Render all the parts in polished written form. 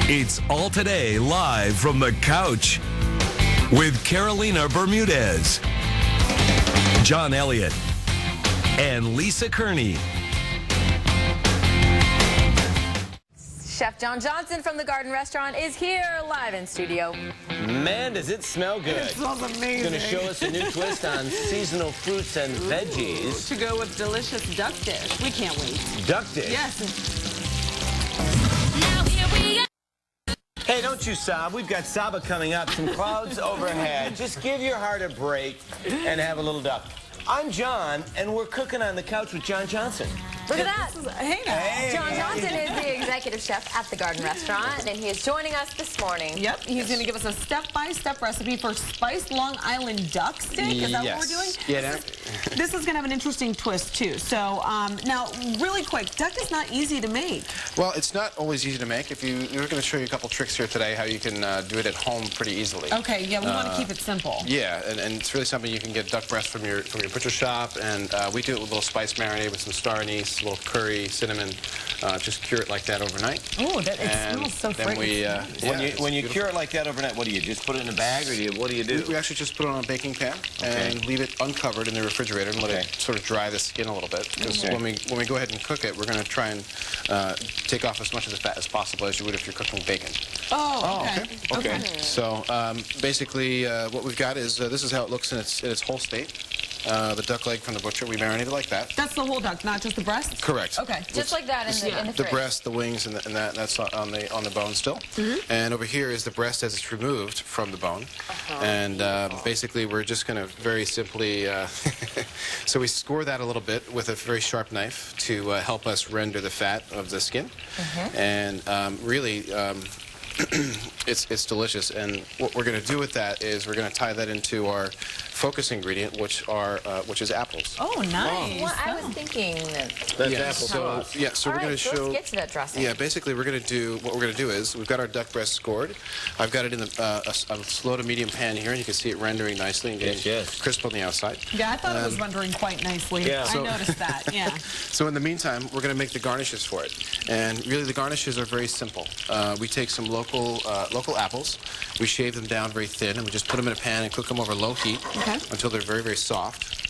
It's All Today live from the couch with Carolina Bermudez, John Elliott, and Lisa Kearney. Chef John Johnson from the Garden Restaurant is here live in studio. Man, does it smell good. It smells amazing. He's going to show us a new twist on seasonal fruits and veggies. To go with delicious duck dish. We can't wait. Duck dish. Yes. Hey, don't you sob. We've got Saba coming up. Some clouds overhead. Just give your heart a break and have a little duck. I'm John, and we're cooking on the couch with John Johnson. Look at that. Hey now. Hey. John Johnson is the executive chef at the Garden Restaurant, and he is joining us this morning. Yep, he's going to give us a step-by-step recipe for spiced Long Island duck stick. Is that what we're doing? Yeah. This is going to have an interesting twist, too. So, now, really quick, duck is not easy to make. Well, it's not always easy to make. We're going to show you a couple tricks here today how you can do it at home pretty easily. Okay, yeah, we want to keep it simple. Yeah, and it's really something you can get duck breast from your butcher shop, and we do it with a little spice marinade with some star anise, a little curry, cinnamon. Just cure it like that overnight. Oh, it smells so fragrant. When you cure it like that overnight, what do you just put it in a bag, or what do you do? We actually just put it on a baking pan and leave it uncovered in the refrigerator and let it sort of dry the skin a little bit. Because when we go ahead and cook it, we're going to try and take off as much of the fat as possible as you would if you're cooking bacon. Oh, okay. So basically, what we've got is this is how it looks in its whole state. The duck leg from the butcher, we marinate it like that. That's the whole duck, not just the breast? Correct. Okay. Just like that in the The fridge. breast, the wings, and that's on the bone still. And over here is the breast as it's removed from the bone. And basically, we're just going to very simply, so we score that a little bit with a very sharp knife to help us render the fat of the skin. And really, it's delicious. And what we're going to do with that is we're going to tie that into our focus ingredient, which is apples. Oh, nice. Well, I was thinking that. That's Yeah, apple sauce. so we're going to show. Let's get to that dressing. Yeah, basically what we're going to do is we've got our duck breast scored. I've got it in a slow to medium pan here, and you can see it rendering nicely and getting crisp on the outside. Yeah, I thought it was rendering quite nicely. Yeah. I noticed that, yeah. So in the meantime, we're going to make the garnishes for it. And really the garnishes are very simple. We take some local apples, we shave them down very thin, and we just put them in a pan and cook them over low heat until they're very, very soft.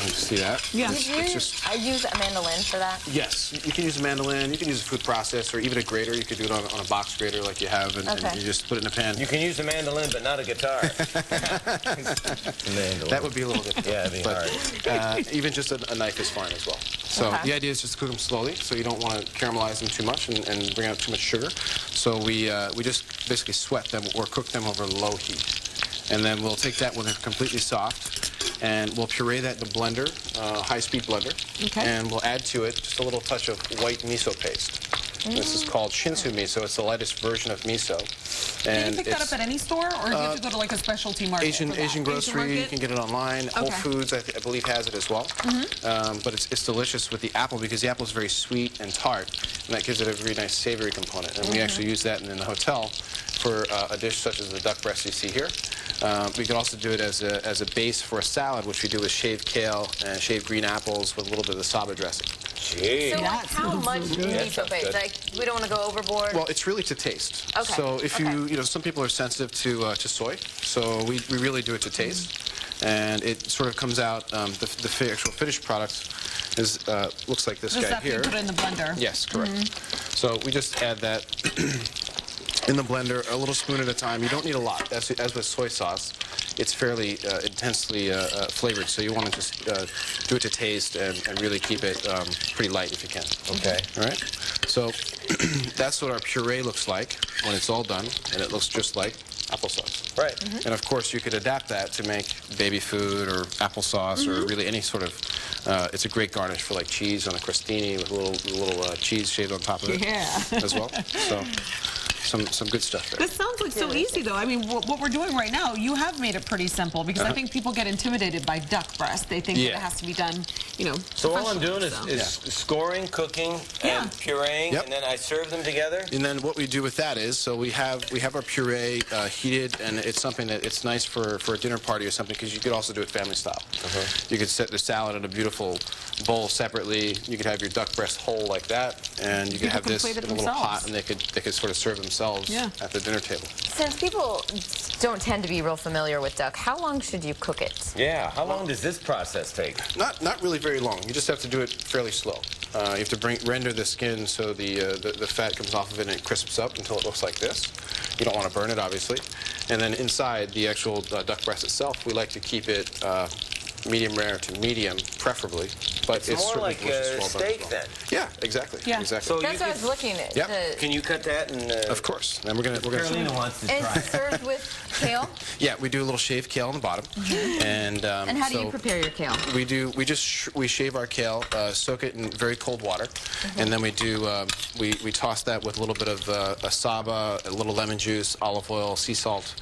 You see that? Yeah. I use a mandolin for that. Yes, you can use a mandolin, you can use a food processor, or even a grater. You could do it on a box grater like you have, and you just put it in a pan. You can use a mandolin, but not a guitar. That would be a little difficult. Yeah, it'd be hard. Even just a knife is fine as well. So the idea is just to cook them slowly, so you don't want to caramelize them too much and bring out too much sugar. So we just basically sweat them or cook them over low heat. And then we'll take that when they're completely soft, and we'll puree that in the blender, high-speed blender, and we'll add to it just a little touch of white miso paste. This is called Shinsu miso. It's the lightest version of miso. Can you pick that up at any store, or do you have to go to like a specialty market? Asian grocery, you can get it online. Whole Foods, I believe, has it as well. But it's delicious with the apple because the apple is very sweet and tart, and that gives it a very nice savory component. And we actually use that in the hotel for a dish such as the duck breast you see here. We can also do it as a base for a salad, which we do with shaved kale and shaved green apples with a little bit of the Saba dressing. Gee. So like how much miso paste? Like we don't want to go overboard. Well, it's really to taste. Okay. So if some people are sensitive to soy, so we really do it to taste, and it sort of comes out. The actual finished product is looks like this guy here. You put it in the blender. Yes, correct. So we just add that in the blender, a little spoon at a time. You don't need a lot. As with soy sauce, it's fairly intensely flavored, so you want to just do it to taste and really keep it pretty light if you can. Okay. All right? So that's what our puree looks like when it's all done, and it looks just like applesauce. Right. And of course, you could adapt that to make baby food or applesauce or really any sort of, it's a great garnish for like cheese on a crostini with a little cheese shaved on top of it as well. So some good stuff there. This sounds like so easy, though. I mean, what we're doing right now, you have made it pretty simple, because I think people get intimidated by duck breast. They think that it has to be done, you know. So all I'm doing is scoring, cooking, and pureeing, and then I serve them together? And then what we do with that is, so we have our puree heated, and it's something that it's nice for a dinner party or something, because you could also do it family style. You could set the salad in a beautiful bowl separately. You could have your duck breast whole like that, and you could have this in a little pot, and they could sort of serve them themselves at the dinner table. Since people don't tend to be real familiar with duck, how long should you cook it? Yeah, how long does this process take? Not really very long. You just have to do it fairly slow. You have to render the skin so the fat comes off of it and it crisps up until it looks like this. You don't want to burn it, obviously. And then inside the actual duck breast itself, we like to keep it medium rare to medium, preferably. But it's more like a steak, then. Yeah, exactly. Yeah. Exactly. So That's what I was looking at. Yep. Can you cut that? And Of course. And we're gonna. Carolina wants to And try. it's served with kale? Yeah, we do a little shaved kale on the bottom. And how do you so prepare your kale? we shave our kale, soak it in very cold water, and then we toss that with a little bit of asaba, a little lemon juice, olive oil, sea salt.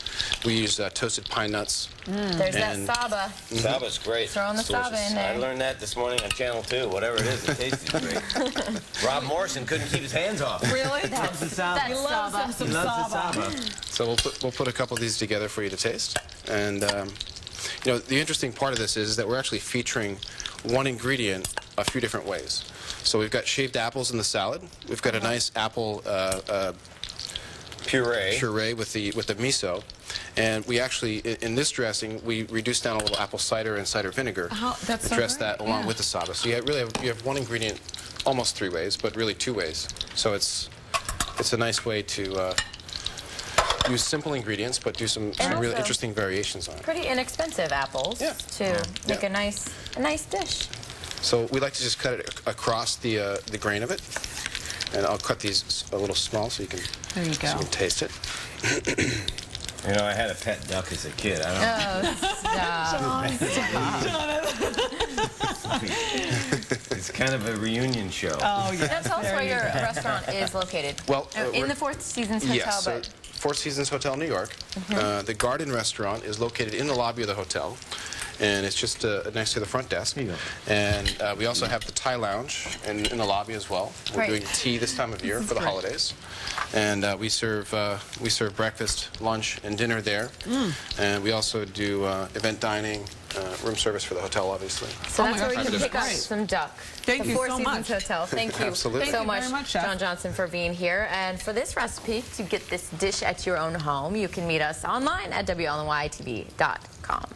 We use toasted pine nuts. There's that And- saba. Saba's great. Throw in the It's saba delicious. in there. I learned that this morning on Channel 2. Whatever it is, it tastes great. Rob Morrison couldn't keep his hands off it. Really? Loves the Saba. That's saba. He loves the Saba. So we'll put a couple of these together for you to taste. And you know, the interesting part of this is that we're actually featuring one ingredient a few different ways. So we've got shaved apples in the salad. We've got a nice apple puree with the miso. And we actually, in this dressing, we reduce down a little apple cider and cider vinegar That's to so dress great. that along with the saba. So you have one ingredient almost 3 ways, but really 2 ways. So it's a nice way to use simple ingredients, but do some really also interesting variations on it. Pretty inexpensive apples to make a nice dish. So we like to just cut it across the grain of it. And I'll cut these a little small so you can, There you so go. you can taste it. You know, I had a pet duck as a kid. I don't It's kind of a reunion show. Oh, yeah. Now tell us where your restaurant is located. Well, in we're- the Four Seasons Hotel, Yes, so but Four Seasons Hotel, New York. The Garden Restaurant is located in the lobby of the hotel, and it's just next to the front desk. There you go. And we also have the Thai Lounge in the lobby as well. We're Right. doing tea this time of year for the holidays, and we serve breakfast, lunch, and dinner there. And we also do event dining, room service for the hotel, obviously. so Oh my that's where gosh, we can that's pick up great. some duck. Thank the you Four so Seasons much. Hotel. Thank you Absolutely. so Thank you much, very much, Chef. John Johnson, for being here. And for this recipe, to get this dish at your own home, you can meet us online at WLNYTV.com.